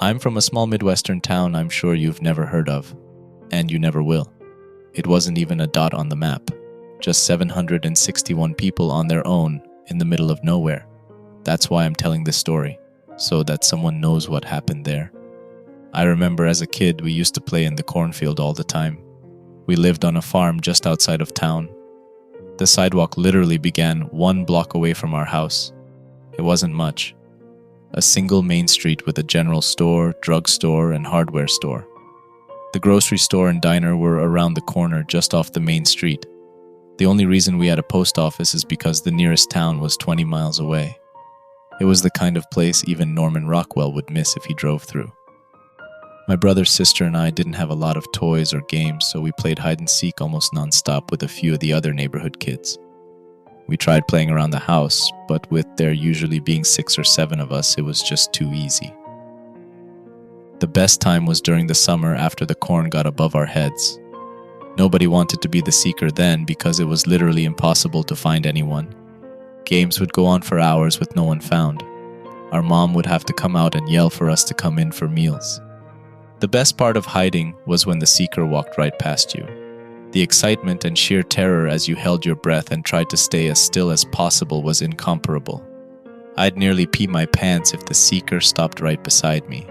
I'm from a small Midwestern town I'm sure you've never heard of, and you never will. It wasn't even a dot on the map, just 761 people on their own in the middle of nowhere. That's why I'm telling this story, so that someone knows what happened there. I remember as a kid we used to play in the cornfield all the time. We lived on a farm just outside of town. The sidewalk literally began 1 block away from our house. It wasn't much. A single main street with a general store, drugstore, and hardware store. The grocery store and diner were around the corner just off the main street. The only reason we had a post office is because the nearest town was 20 miles away. It was the kind of place even Norman Rockwell would miss if he drove through. My brother, sister, and I didn't have a lot of toys or games, so we played hide and seek almost non-stop with a few of the other neighborhood kids. We tried playing around the house, but with there usually being 6 or 7 of us, it was just too easy. The best time was during the summer after the corn got above our heads. Nobody wanted to be the seeker then because it was literally impossible to find anyone. Games would go on for hours with no one found. Our mom would have to come out and yell for us to come in for meals. The best part of hiding was when the seeker walked right past you. The excitement and sheer terror as you held your breath and tried to stay as still as possible was incomparable. I'd nearly pee my pants if the seeker stopped right beside me.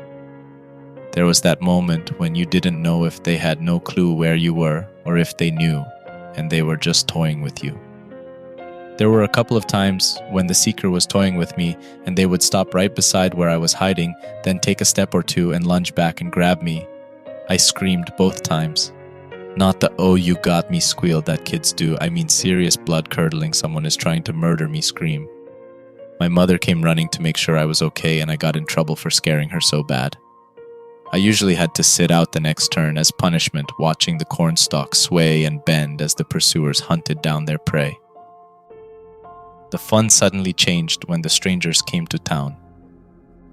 There was that moment when you didn't know if they had no clue where you were or if they knew, and they were just toying with you. There were a couple of times when the seeker was toying with me and they would stop right beside where I was hiding, then take a step or two and lunge back and grab me. I screamed both times. Not the "oh you got me" squeal that kids do, I mean serious blood-curdling someone is trying to murder me scream. My mother came running to make sure I was okay and I got in trouble for scaring her so bad. I usually had to sit out the next turn as punishment, watching the cornstalk sway and bend as the pursuers hunted down their prey. The fun suddenly changed when the strangers came to town.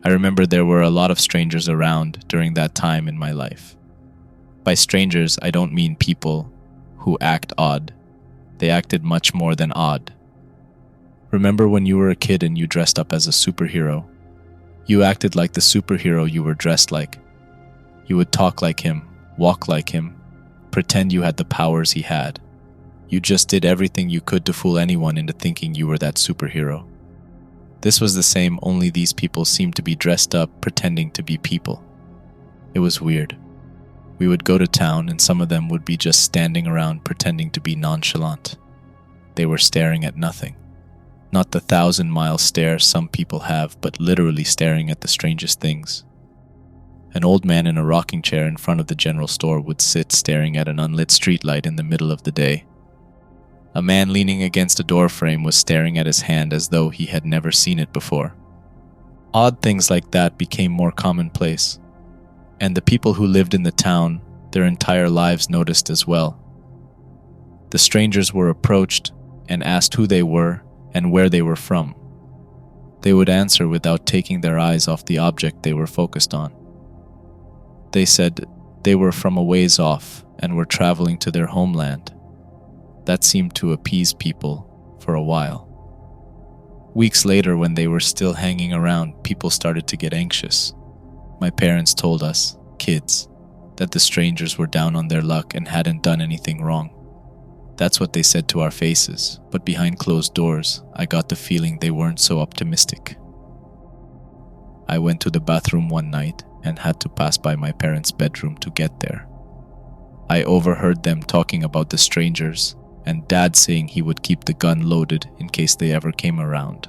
I remember there were a lot of strangers around during that time in my life. By strangers, I don't mean people who act odd. They acted much more than odd. Remember when you were a kid and you dressed up as a superhero? You acted like the superhero you were dressed like. You would talk like him, walk like him, pretend you had the powers he had. You just did everything you could to fool anyone into thinking you were that superhero. This was the same, only these people seemed to be dressed up, pretending to be people. It was weird. We would go to town and some of them would be just standing around pretending to be nonchalant. They were staring at nothing. Not the 1,000-mile stare some people have, but literally staring at the strangest things. An old man in a rocking chair in front of the general store would sit staring at an unlit streetlight in the middle of the day. A man leaning against a door frame was staring at his hand as though he had never seen it before. Odd things like that became more commonplace, and the people who lived in the town their entire lives noticed as well. The strangers were approached and asked who they were and where they were from. They would answer without taking their eyes off the object they were focused on. They said they were from a ways off and were traveling to their homeland. That seemed to appease people for a while. Weeks later, when they were still hanging around, people started to get anxious. My parents told us, kids, that the strangers were down on their luck and hadn't done anything wrong. That's what they said to our faces, but behind closed doors, I got the feeling they weren't so optimistic. I went to the bathroom one night and had to pass by my parents' bedroom to get there. I overheard them talking about the strangers, and Dad saying he would keep the gun loaded in case they ever came around.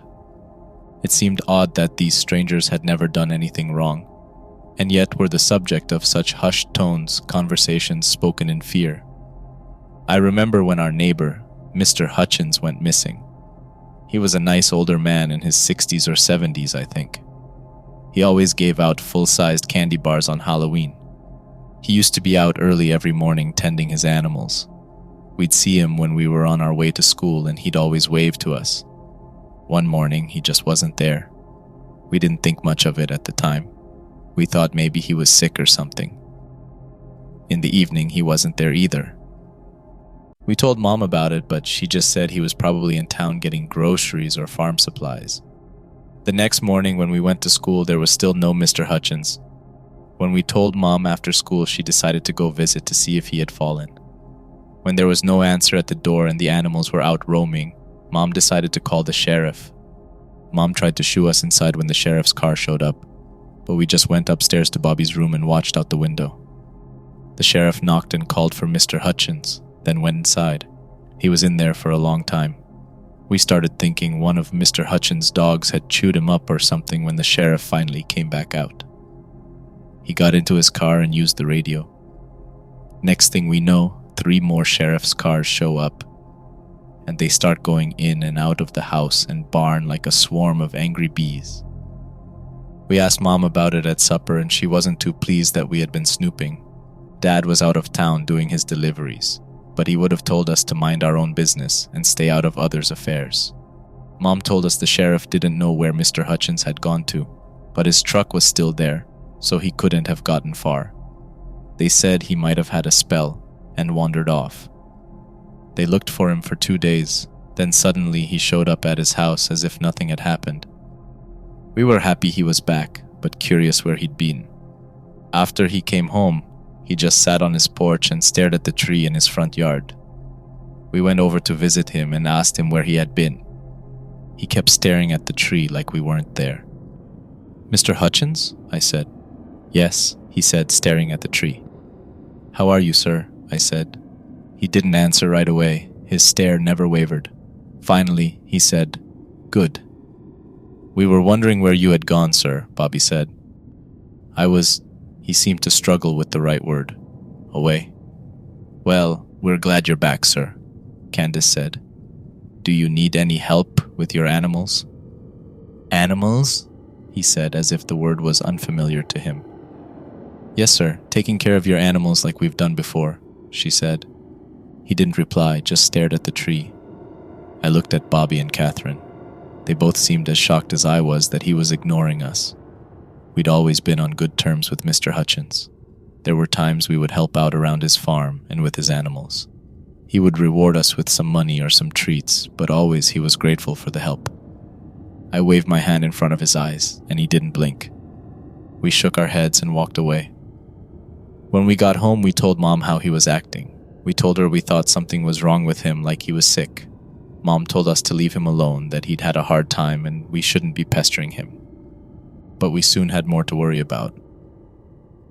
It seemed odd that these strangers had never done anything wrong, and yet were the subject of such hushed tones, conversations spoken in fear. I remember when our neighbor, Mr. Hutchins, went missing. He was a nice older man in his 60s or 70s, I think. He always gave out full-sized candy bars on Halloween. He used to be out early every morning tending his animals. We'd see him when we were on our way to school and he'd always wave to us. One morning, he just wasn't there. We didn't think much of it at the time. We thought maybe he was sick or something. In the evening, he wasn't there either. We told Mom about it, but she just said he was probably in town getting groceries or farm supplies. The next morning when we went to school, there was still no Mr. Hutchins. When we told Mom after school, she decided to go visit to see if he had fallen. When there was no answer at the door and the animals were out roaming, Mom decided to call the sheriff. Mom tried to shoo us inside when the sheriff's car showed up, but we just went upstairs to Bobby's room and watched out the window. The sheriff knocked and called for Mr. Hutchins, then went inside. He was in there for a long time. We started thinking one of Mr. Hutchins' dogs had chewed him up or something when the sheriff finally came back out. He got into his car and used the radio. Next thing we know, 3 more sheriff's cars show up, and they start going in and out of the house and barn like a swarm of angry bees. We asked Mom about it at supper, and she wasn't too pleased that we had been snooping. Dad was out of town doing his deliveries, but he would have told us to mind our own business and stay out of others' affairs. Mom told us the sheriff didn't know where Mr. Hutchins had gone to, but his truck was still there, so he couldn't have gotten far. They said he might have had a spell and wandered off. They looked for him for 2 days, then suddenly he showed up at his house as if nothing had happened. We were happy he was back, but curious where he'd been. After he came home, he just sat on his porch and stared at the tree in his front yard. We went over to visit him and asked him where he had been. He kept staring at the tree like we weren't there. "Mr. Hutchins?" I said. "Yes," he said, staring at the tree. "How are you, sir?" I said. He didn't answer right away. His stare never wavered. Finally, he said, "Good." "We were wondering where you had gone, sir," Bobby said. He seemed to struggle with the right word. "Away." "Well, we're glad you're back, sir," Candace said. "Do you need any help with your animals?" "Animals?" he said, as if the word was unfamiliar to him. "Yes, sir, taking care of your animals like we've done before," she said. He didn't reply, just stared at the tree. I looked at Bobby and Catherine. They both seemed as shocked as I was that he was ignoring us. We'd always been on good terms with Mr. Hutchins. There were times we would help out around his farm and with his animals. He would reward us with some money or some treats, but always he was grateful for the help. I waved my hand in front of his eyes, and he didn't blink. We shook our heads and walked away. When we got home, we told Mom how he was acting. We told her we thought something was wrong with him, like he was sick. Mom told us to leave him alone, that he'd had a hard time and we shouldn't be pestering him. But we soon had more to worry about.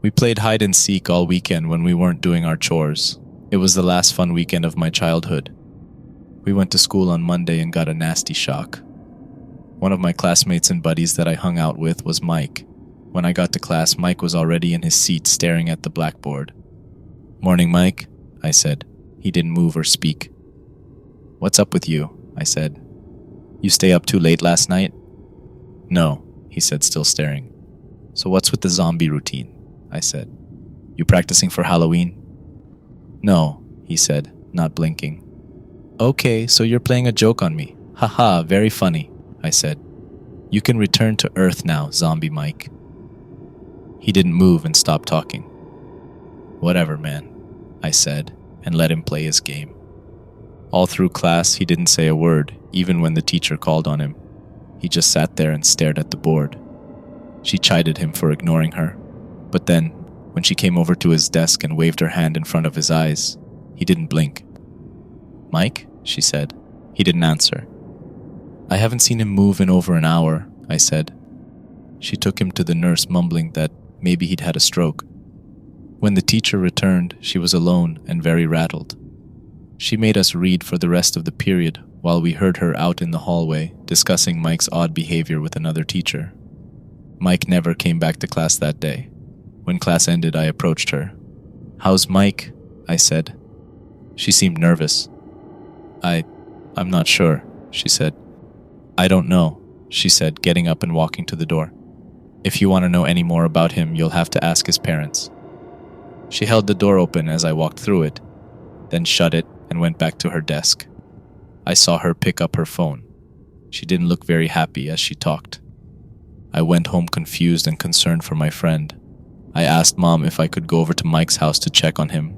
We played hide and seek all weekend when we weren't doing our chores. It was the last fun weekend of my childhood. We went to school on Monday and got a nasty shock. One of my classmates and buddies that I hung out with was Mike. When I got to class, Mike was already in his seat staring at the blackboard. "Morning, Mike," I said. He didn't move or speak. "What's up with you?" I said. "You stay up too late last night?" "No," he said, still staring. "So what's with the zombie routine?" I said. "You practicing for Halloween?" "No," he said, not blinking. "Okay, so you're playing a joke on me. Haha, very funny," I said. "You can return to Earth now, zombie Mike." He didn't move and stopped talking. "Whatever, man," I said, and let him play his game. All through class, he didn't say a word, even when the teacher called on him. He just sat there and stared at the board. She chided him for ignoring her, but then, when she came over to his desk and waved her hand in front of his eyes, he didn't blink. "Mike?" she said. He didn't answer. "I haven't seen him move in over an hour," I said. She took him to the nurse, mumbling that maybe he'd had a stroke. When the teacher returned, she was alone and very rattled. She made us read for the rest of the period while we heard her out in the hallway discussing Mike's odd behavior with another teacher. Mike never came back to class that day. When class ended, I approached her. "How's Mike?" I said. She seemed nervous. I'm not sure," she said. "I don't know," she said, getting up and walking to the door. "If you want to know any more about him, you'll have to ask his parents." She held the door open as I walked through it, then shut it and went back to her desk. I saw her pick up her phone. She didn't look very happy as she talked. I went home confused and concerned for my friend. I asked Mom if I could go over to Mike's house to check on him.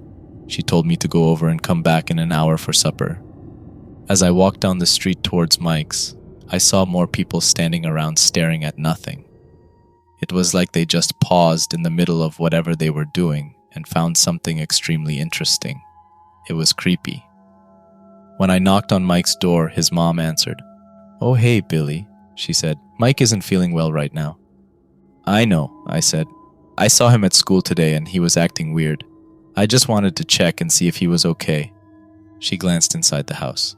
She told me to go over and come back in an hour for supper. As I walked down the street towards Mike's, I saw more people standing around staring at nothing. It It was like they just paused in the middle of whatever they were doing and found something extremely interesting. It was creepy. When I knocked on Mike's door, his mom answered. "Oh, hey, Billy," she said. "Mike isn't feeling well right now." "I know," I said. "I saw him at school today and he was acting weird. I just wanted to check and see if he was okay." She glanced inside the house.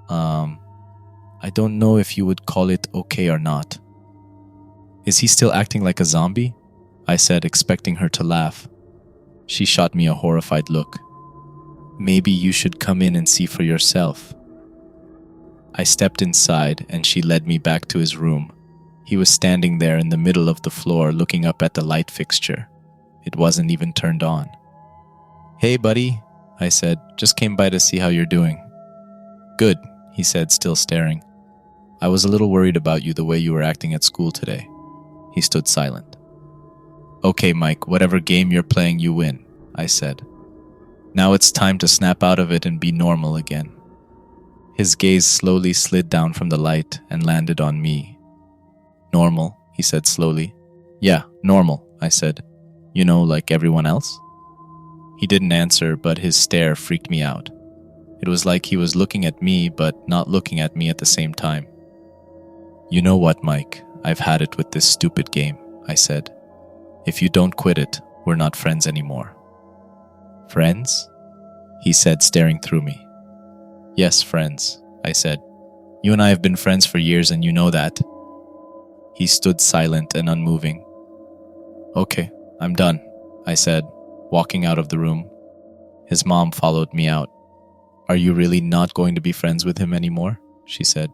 I don't know if you would call it okay or not." "Is he still acting like a zombie?" I said, expecting her to laugh. She shot me a horrified look. "Maybe you should come in and see for yourself." I stepped inside and she led me back to his room. He was standing there in the middle of the floor looking up at the light fixture. It wasn't even turned on. "Hey, buddy," I said. "Just came by to see how you're doing." "Good," he said, still staring. "I was a little worried about you the way you were acting at school today." He stood silent. "Okay, Mike, whatever game you're playing, you win," I said. "Now it's time to snap out of it and be normal again." His gaze slowly slid down from the light and landed on me. "Normal," he said slowly. "Yeah, normal," I said. "You know, like everyone else?" He didn't answer, but his stare freaked me out. It was like he was looking at me, but not looking at me at the same time. "You know what, Mike? I've had it with this stupid game," I said. "If you don't quit it, we're not friends anymore." "Friends?" he said, staring through me. "Yes, friends," I said. "You and I have been friends for years and you know that." He stood silent and unmoving. "Okay, I'm done," I said, walking out of the room. His mom followed me out. "Are you really not going to be friends with him anymore?" she said.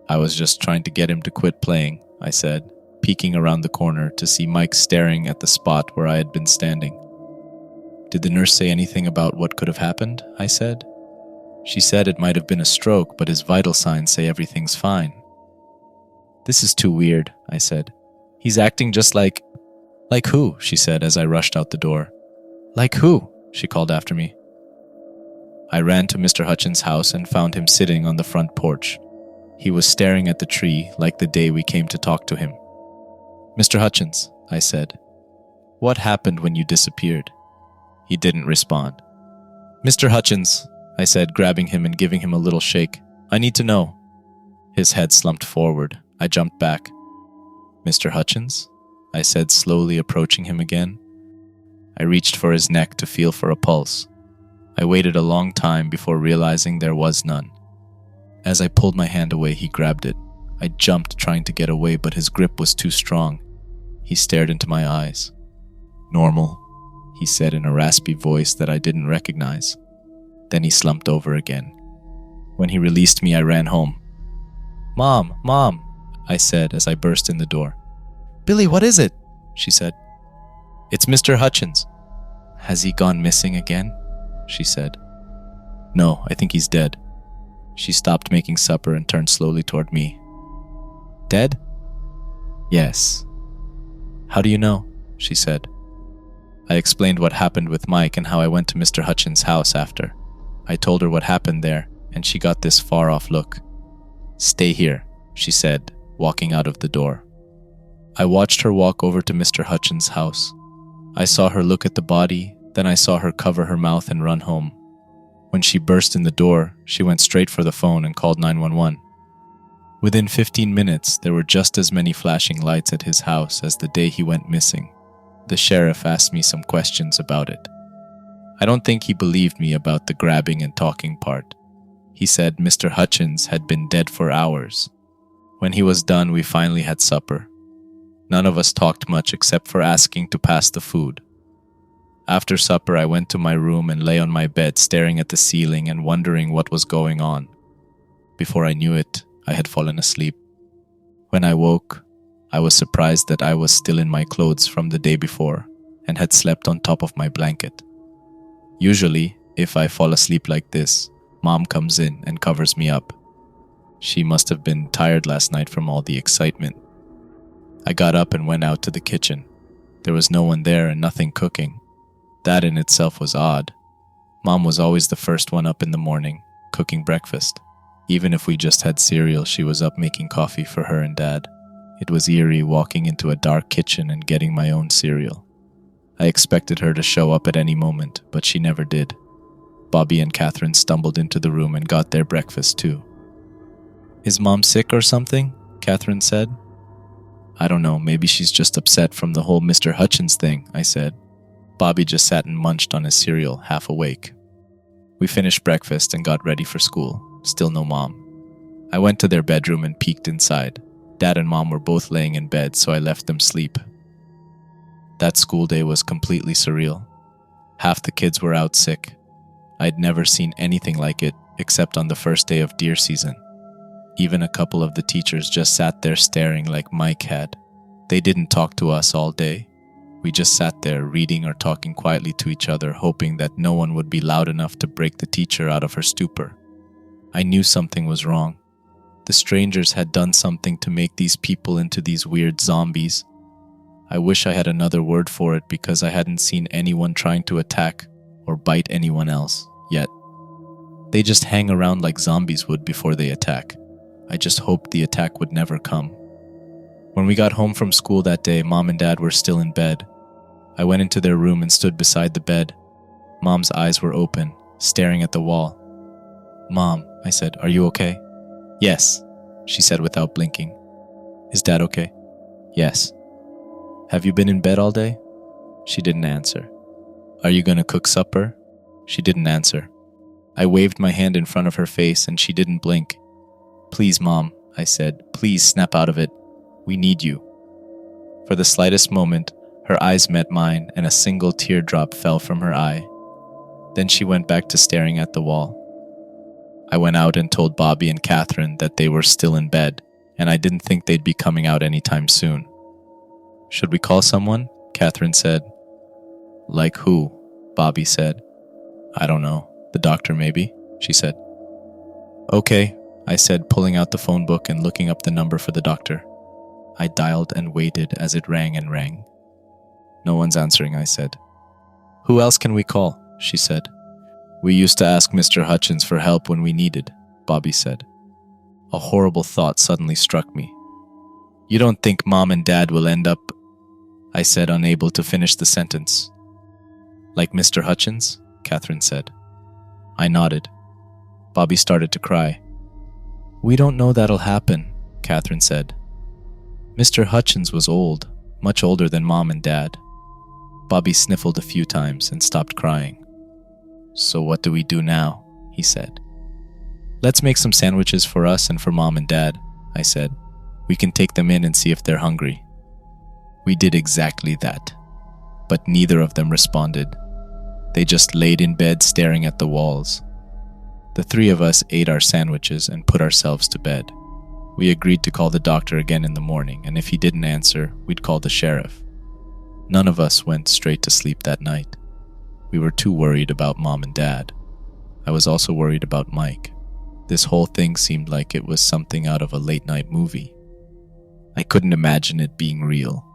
"I was just trying to get him to quit playing," I said, peeking around the corner to see Mike staring at the spot where I had been standing. "Did the nurse say anything about what could have happened?" I said. "She said it might have been a stroke, but his vital signs say everything's fine." "This is too weird," I said. "He's acting just like..." "Like who?" she said as I rushed out the door. "Like who?" she called after me. I ran to Mr. Hutchins' house and found him sitting on the front porch. He was staring at the tree like the day we came to talk to him. "Mr. Hutchins," I said, "what happened when you disappeared?" He didn't respond. "Mr. Hutchins," I said, grabbing him and giving him a little shake. "I need to know." His head slumped forward. I jumped back. "Mr. Hutchins?" I said, slowly approaching him again. I reached for his neck to feel for a pulse. I waited a long time before realizing there was none. As I pulled my hand away, he grabbed it. I jumped, trying to get away, but his grip was too strong. He stared into my eyes. "Normal," he said in a raspy voice that I didn't recognize. Then he slumped over again. When he released me, I ran home. "Mom, Mom," I said as I burst in the door. "Billy, what is it?" she said. "It's Mr. Hutchins." "Has he gone missing again?" she said. "No, I think he's dead." She stopped making supper and turned slowly toward me. "Dead?" "Yes." "How do you know?" she said. I explained what happened with Mike and how I went to Mr. Hutchins' house after. I told her what happened there, and she got this far-off look. "Stay here," she said, walking out of the door. I watched her walk over to Mr. Hutchins' house. I saw her look at the body, then I saw her cover her mouth and run home. When she burst in the door, she went straight for the phone and called 911. Within 15 minutes, there were just as many flashing lights at his house as the day he went missing. The sheriff asked me some questions about it. I don't think he believed me about the grabbing and talking part. He said Mr. Hutchins had been dead for hours. When he was done, we finally had supper. None of us talked much except for asking to pass the food. After supper, I went to my room and lay on my bed staring at the ceiling and wondering what was going on. Before I knew it, I had fallen asleep. When I woke, I was surprised that I was still in my clothes from the day before and had slept on top of my blanket. Usually, if I fall asleep like this, Mom comes in and covers me up. She must have been tired last night from all the excitement. I got up and went out to the kitchen. There was no one there and nothing cooking. That in itself was odd. Mom was always the first one up in the morning, cooking breakfast. Even if we just had cereal, she was up making coffee for her and Dad. It was eerie walking into a dark kitchen and getting my own cereal. I expected her to show up at any moment, but she never did. Bobby and Catherine stumbled into the room and got their breakfast too. "Is Mom sick or something?" Catherine said. "I don't know, maybe she's just upset from the whole Mr. Hutchins thing," I said. Bobby just sat and munched on his cereal, half awake. We finished breakfast and got ready for school. Still no Mom. I went to their bedroom and peeked inside. Dad and Mom were both laying in bed, so I left them sleep. That school day was completely surreal. Half the kids were out sick. I'd never seen anything like it, except on the first day of deer season. Even a couple of the teachers just sat there staring like Mike had. They didn't talk to us all day. We just sat there reading or talking quietly to each other, hoping that no one would be loud enough to break the teacher out of her stupor. I knew something was wrong. The strangers had done something to make these people into these weird zombies. I wish I had another word for it because I hadn't seen anyone trying to attack or bite anyone else yet. They just hang around like zombies would before they attack. I just hoped the attack would never come. When we got home from school that day, Mom and Dad were still in bed. I went into their room and stood beside the bed. Mom's eyes were open, staring at the wall. "Mom," I said, "are you okay?" "Yes," she said without blinking. "Is Dad okay?" "Yes." "Have you been in bed all day?" She didn't answer. "Are you going to cook supper?" She didn't answer. I waved my hand in front of her face and she didn't blink. "Please, Mom," I said, "please snap out of it. We need you." For the slightest moment, her eyes met mine and a single teardrop fell from her eye. Then she went back to staring at the wall. I went out and told Bobby and Catherine that they were still in bed, and I didn't think they'd be coming out anytime soon. "Should we call someone?" Catherine said. "Like who?" Bobby said. "I don't know. The doctor maybe," she said. "Okay," I said, pulling out the phone book and looking up the number for the doctor. I dialed and waited as it rang and rang. "No one's answering," I said. "Who else can we call?" she said. "We used to ask Mr. Hutchins for help when we needed," Bobby said. A horrible thought suddenly struck me. "You don't think Mom and Dad will end up," I said, unable to finish the sentence. "Like Mr. Hutchins?" Catherine said. I nodded. Bobby started to cry. "We don't know that'll happen," Catherine said. "Mr. Hutchins was old, much older than Mom and Dad." Bobby sniffled a few times and stopped crying. "So what do we do now?" he said. "Let's make some sandwiches for us and for Mom and Dad," I said. "We can take them in and see if they're hungry." We did exactly that, but neither of them responded. They just laid in bed staring at the walls. The three of us ate our sandwiches and put ourselves to bed. We agreed to call the doctor again in the morning, and if he didn't answer, we'd call the sheriff. None of us went straight to sleep that night. We were too worried about Mom and Dad. I was also worried about Mike. This whole thing seemed like it was something out of a late-night movie. I couldn't imagine it being real.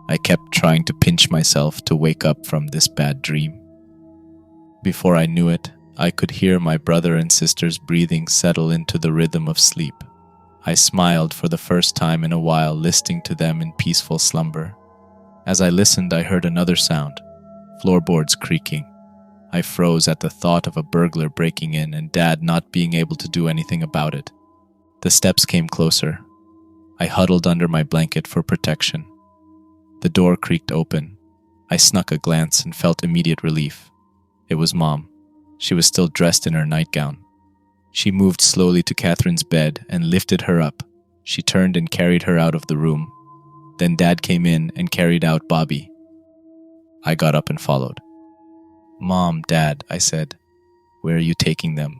I kept trying to pinch myself to wake up from this bad dream. Before I knew it, I could hear my brother and sister's breathing settle into the rhythm of sleep. I smiled for the first time in a while, listening to them in peaceful slumber. As I listened, I heard another sound, floorboards creaking. I froze at the thought of a burglar breaking in and Dad not being able to do anything about it. The steps came closer. I huddled under my blanket for protection. The door creaked open. I snuck a glance and felt immediate relief. It was Mom. She was still dressed in her nightgown. She moved slowly to Catherine's bed and lifted her up. She turned and carried her out of the room. Then Dad came in and carried out Bobby. I got up and followed. "Mom, Dad," I said, "where are you taking them?"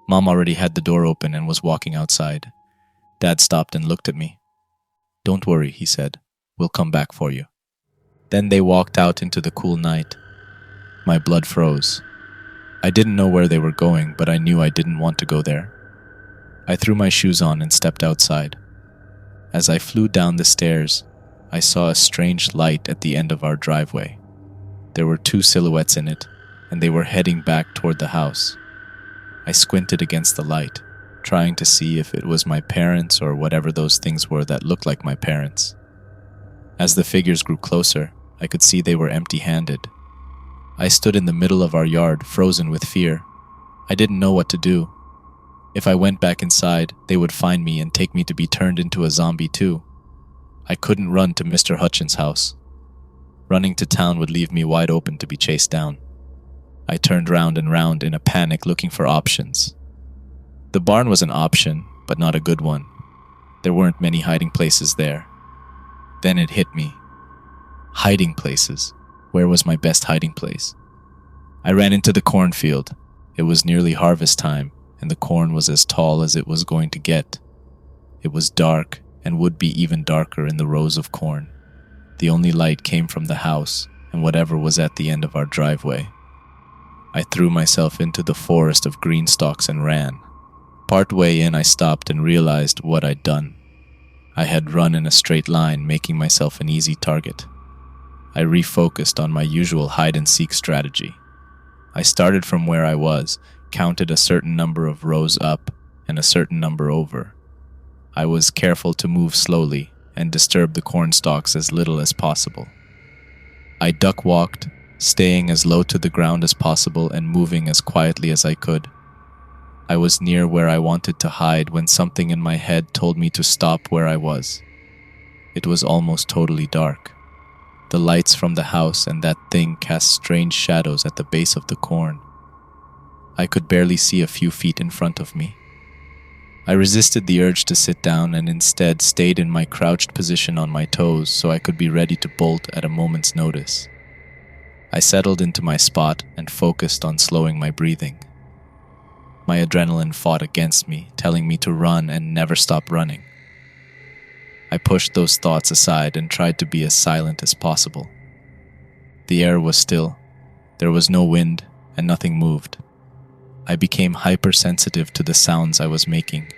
Mom already had the door open and was walking outside. Dad stopped and looked at me. "Don't worry," he said. "We'll come back for you." Then they walked out into the cool night. My blood froze. I didn't know where they were going, but I knew I didn't want to go there. I threw my shoes on and stepped outside. As I flew down the stairs, I saw a strange light at the end of our driveway. There were two silhouettes in it, and they were heading back toward the house. I squinted against the light, trying to see if it was my parents or whatever those things were that looked like my parents. As the figures grew closer, I could see they were empty-handed. I stood in the middle of our yard, frozen with fear. I didn't know what to do. If I went back inside, they would find me and take me to be turned into a zombie too. I couldn't run to Mr. Hutchins' house. Running to town would leave me wide open to be chased down. I turned round and round in a panic looking for options. The barn was an option, but not a good one. There weren't many hiding places there. Then it hit me. Hiding places. Where was my best hiding place? I ran into the cornfield. It was nearly harvest time, and the corn was as tall as it was going to get. It was dark, and would be even darker in the rows of corn. The only light came from the house and whatever was at the end of our driveway. I threw myself into the forest of green stalks and ran. Partway in, I stopped and realized what I'd done. I had run in a straight line, making myself an easy target. I refocused on my usual hide-and-seek strategy. I started from where I was, counted a certain number of rows up and a certain number over. I was careful to move slowly and disturb the corn stalks as little as possible. I duck-walked, staying as low to the ground as possible and moving as quietly as I could. I was near where I wanted to hide when something in my head told me to stop where I was. It was almost totally dark. The lights from the house and that thing cast strange shadows at the base of the corn. I could barely see a few feet in front of me. I resisted the urge to sit down and instead stayed in my crouched position on my toes so I could be ready to bolt at a moment's notice. I settled into my spot and focused on slowing my breathing. My adrenaline fought against me, telling me to run and never stop running. I pushed those thoughts aside and tried to be as silent as possible. The air was still. There was no wind and nothing moved. I became hypersensitive to the sounds I was making.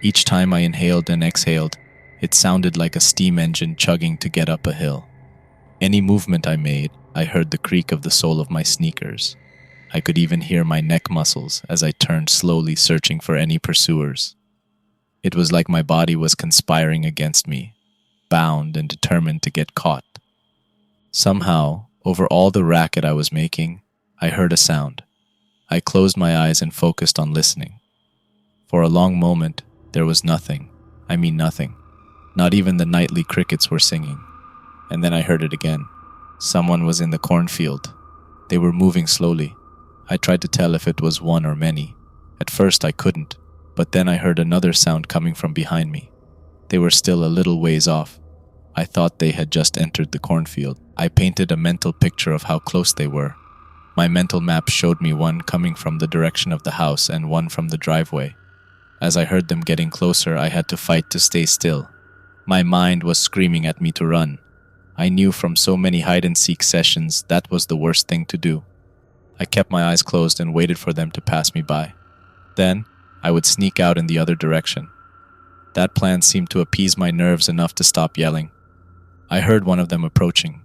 Each time I inhaled and exhaled, it sounded like a steam engine chugging to get up a hill. Any movement I made, I heard the creak of the sole of my sneakers. I could even hear my neck muscles as I turned slowly, searching for any pursuers. It was like my body was conspiring against me, bound and determined to get caught. Somehow, over all the racket I was making, I heard a sound. I closed my eyes and focused on listening. For a long moment, there was nothing. I mean nothing. Not even the nightly crickets were singing. And then I heard it again. Someone was in the cornfield. They were moving slowly. I tried to tell if it was one or many. At first I couldn't, but then I heard another sound coming from behind me. They were still a little ways off. I thought they had just entered the cornfield. I painted a mental picture of how close they were. My mental map showed me one coming from the direction of the house and one from the driveway. As I heard them getting closer, I had to fight to stay still. My mind was screaming at me to run. I knew from so many hide-and-seek sessions that was the worst thing to do. I kept my eyes closed and waited for them to pass me by. Then, I would sneak out in the other direction. That plan seemed to appease my nerves enough to stop yelling. I heard one of them approaching.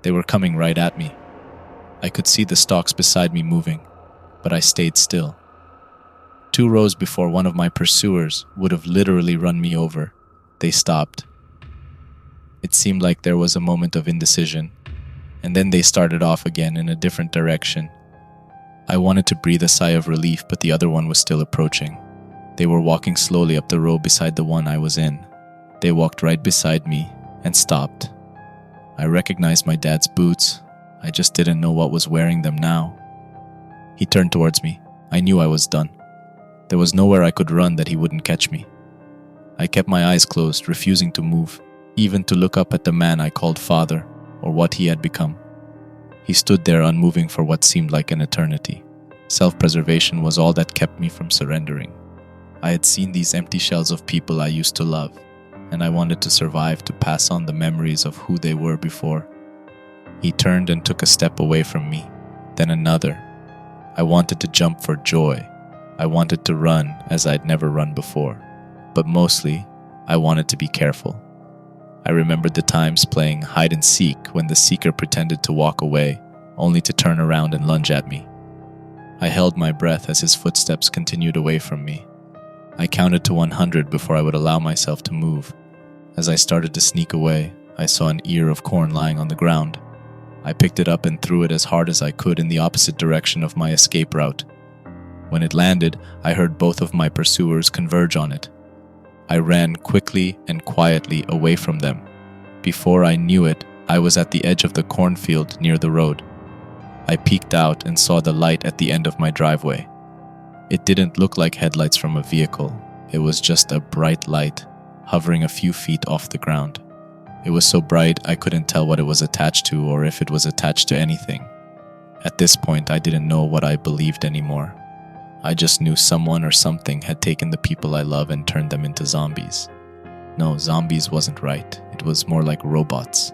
They were coming right at me. I could see the stalks beside me moving, but I stayed still. 2 rows before one of my pursuers would have literally run me over, they stopped. It seemed like there was a moment of indecision, and then they started off again in a different direction. I wanted to breathe a sigh of relief, but the other one was still approaching. They were walking slowly up the row beside the one I was in. They walked right beside me and stopped. I recognized my dad's boots. I just didn't know what was wearing them now. He turned towards me. I knew I was done. There was nowhere I could run that he wouldn't catch me. I kept my eyes closed, refusing to move, even to look up at the man I called father, or what he had become. He stood there unmoving for what seemed like an eternity. Self-preservation was all that kept me from surrendering. I had seen these empty shells of people I used to love, and I wanted to survive to pass on the memories of who they were before. He turned and took a step away from me, then another. I wanted to jump for joy. I wanted to run as I'd never run before. But mostly, I wanted to be careful. I remembered the times playing hide and seek when the seeker pretended to walk away, only to turn around and lunge at me. I held my breath as his footsteps continued away from me. I counted to 100 before I would allow myself to move. As I started to sneak away, I saw an ear of corn lying on the ground. I picked it up and threw it as hard as I could in the opposite direction of my escape route. When it landed, I heard both of my pursuers converge on it. I ran quickly and quietly away from them. Before I knew it, I was at the edge of the cornfield near the road. I peeked out and saw the light at the end of my driveway. It didn't look like headlights from a vehicle. It was just a bright light, hovering a few feet off the ground. It was so bright I couldn't tell what it was attached to or if it was attached to anything. At this point, I didn't know what I believed anymore. I just knew someone or something had taken the people I love and turned them into zombies. No, zombies wasn't right. It was more like robots.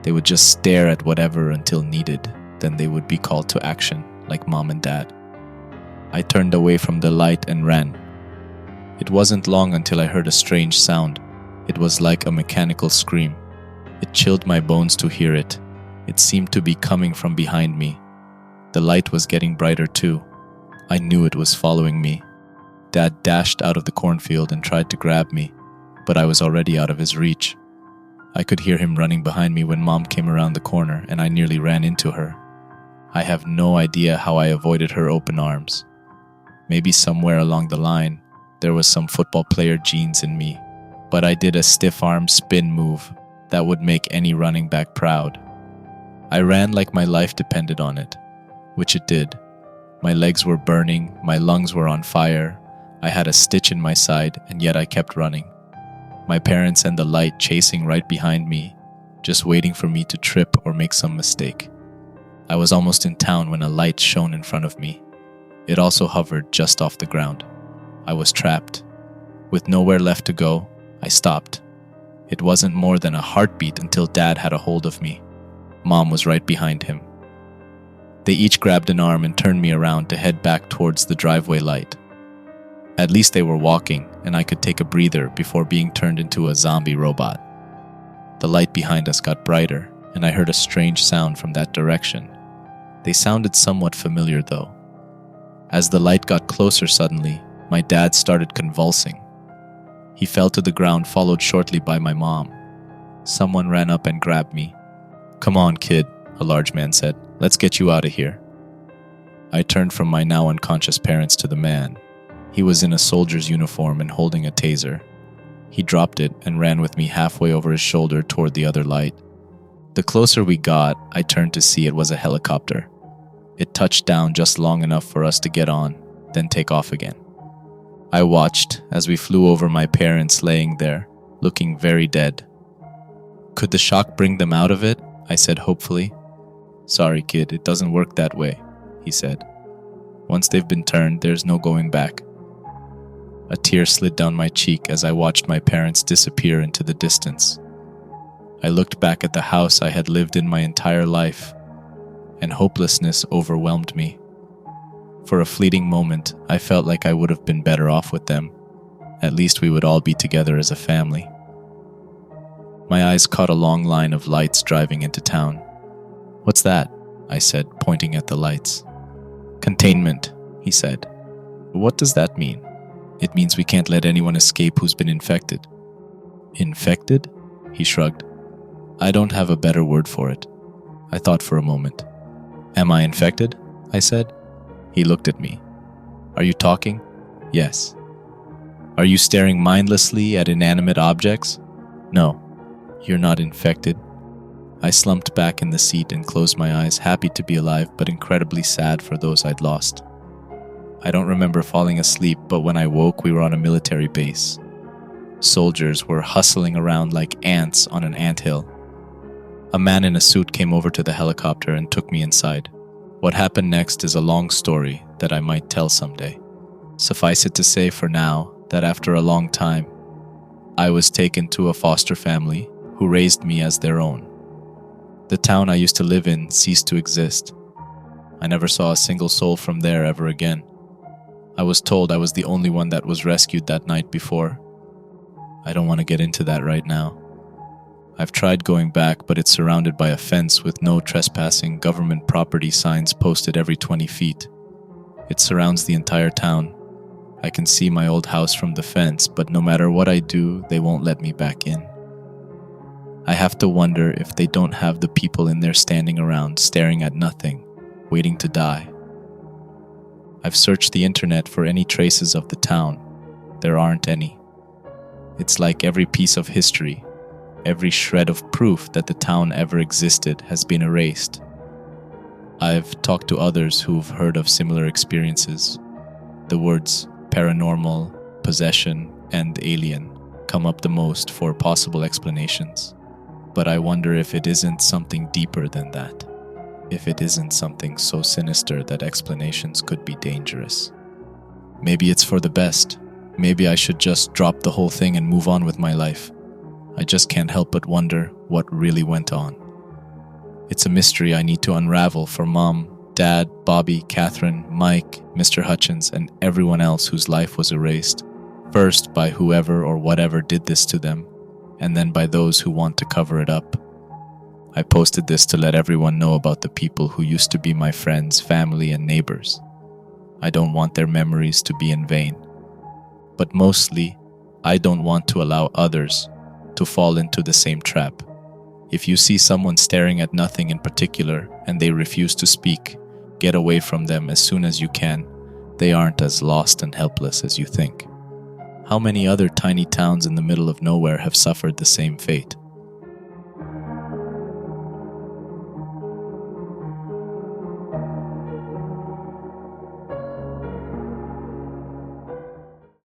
They would just stare at whatever until needed. Then they would be called to action, like mom and dad. I turned away from the light and ran. It wasn't long until I heard a strange sound. It was like a mechanical scream. It chilled my bones to hear it. It seemed to be coming from behind me. The light was getting brighter too. I knew it was following me. Dad dashed out of the cornfield and tried to grab me, but I was already out of his reach. I could hear him running behind me when Mom came around the corner, and I nearly ran into her. I have no idea how I avoided her open arms. Maybe somewhere along the line, there was some football player genes in me, but I did a stiff arm spin move that would make any running back proud. I ran like my life depended on it, which it did. My legs were burning, my lungs were on fire, I had a stitch in my side, and yet I kept running. My parents and the light chasing right behind me, just waiting for me to trip or make some mistake. I was almost in town when a light shone in front of me. It also hovered just off the ground. I was trapped. With nowhere left to go, I stopped. It wasn't more than a heartbeat until Dad had a hold of me. Mom was right behind him. They each grabbed an arm and turned me around to head back towards the driveway light. At least they were walking, and I could take a breather before being turned into a zombie robot. The light behind us got brighter, and I heard a strange sound from that direction. They sounded somewhat familiar, though. As the light got closer suddenly, my dad started convulsing. He fell to the ground, followed shortly by my mom. Someone ran up and grabbed me. "Come on, kid," a large man said. "Let's get you out of here." I turned from my now unconscious parents to the man. He was in a soldier's uniform and holding a taser. He dropped it and ran with me halfway over his shoulder toward the other light. The closer we got, I turned to see it was a helicopter. It touched down just long enough for us to get on, then take off again. I watched as we flew over my parents laying there, looking very dead. "Could the shock bring them out of it?" I said hopefully. "Sorry, kid, it doesn't work that way," he said. "Once they've been turned, there's no going back." A tear slid down my cheek as I watched my parents disappear into the distance. I looked back at the house I had lived in my entire life, and hopelessness overwhelmed me. For a fleeting moment, I felt like I would have been better off with them. At least we would all be together as a family. My eyes caught a long line of lights driving into town. "What's that?" I said, pointing at the lights. "Containment," he said. "What does that mean?" "It means we can't let anyone escape who's been infected." "Infected?" He shrugged. "I don't have a better word for it." I thought for a moment. "Am I infected?" I said. He looked at me. "Are you talking?" "Yes." "Are you staring mindlessly at inanimate objects?" "No." "You're not infected." I slumped back in the seat and closed my eyes, happy to be alive but incredibly sad for those I'd lost. I don't remember falling asleep, but when I woke, we were on a military base. Soldiers were hustling around like ants on an anthill. A man in a suit came over to the helicopter and took me inside. What happened next is a long story that I might tell someday. Suffice it to say for now that after a long time, I was taken to a foster family who raised me as their own. The town I used to live in ceased to exist. I never saw a single soul from there ever again. I was told I was the only one that was rescued that night before. I don't want to get into that right now. I've tried going back, but it's surrounded by a fence with no trespassing government property signs posted every 20 feet. It surrounds the entire town. I can see my old house from the fence, but no matter what I do, they won't let me back in. I have to wonder if they don't have the people in there standing around, staring at nothing, waiting to die. I've searched the internet for any traces of the town. There aren't any. It's like every piece of history, every shred of proof that the town ever existed has been erased. I've talked to others who've heard of similar experiences. The words paranormal, possession, and alien come up the most for possible explanations. But I wonder if it isn't something deeper than that. If it isn't something so sinister that explanations could be dangerous. Maybe it's for the best. Maybe I should just drop the whole thing and move on with my life. I just can't help but wonder what really went on. It's a mystery I need to unravel for Mom, Dad, Bobby, Catherine, Mike, Mr. Hutchins, and everyone else whose life was erased. First by whoever or whatever did this to them, and then by those who want to cover it up. I posted this to let everyone know about the people who used to be my friends, family, and neighbors. I don't want their memories to be in vain. But mostly, I don't want to allow others to fall into the same trap. If you see someone staring at nothing in particular and they refuse to speak, get away from them as soon as you can. They aren't as lost and helpless as you think. How many other tiny towns in the middle of nowhere have suffered the same fate?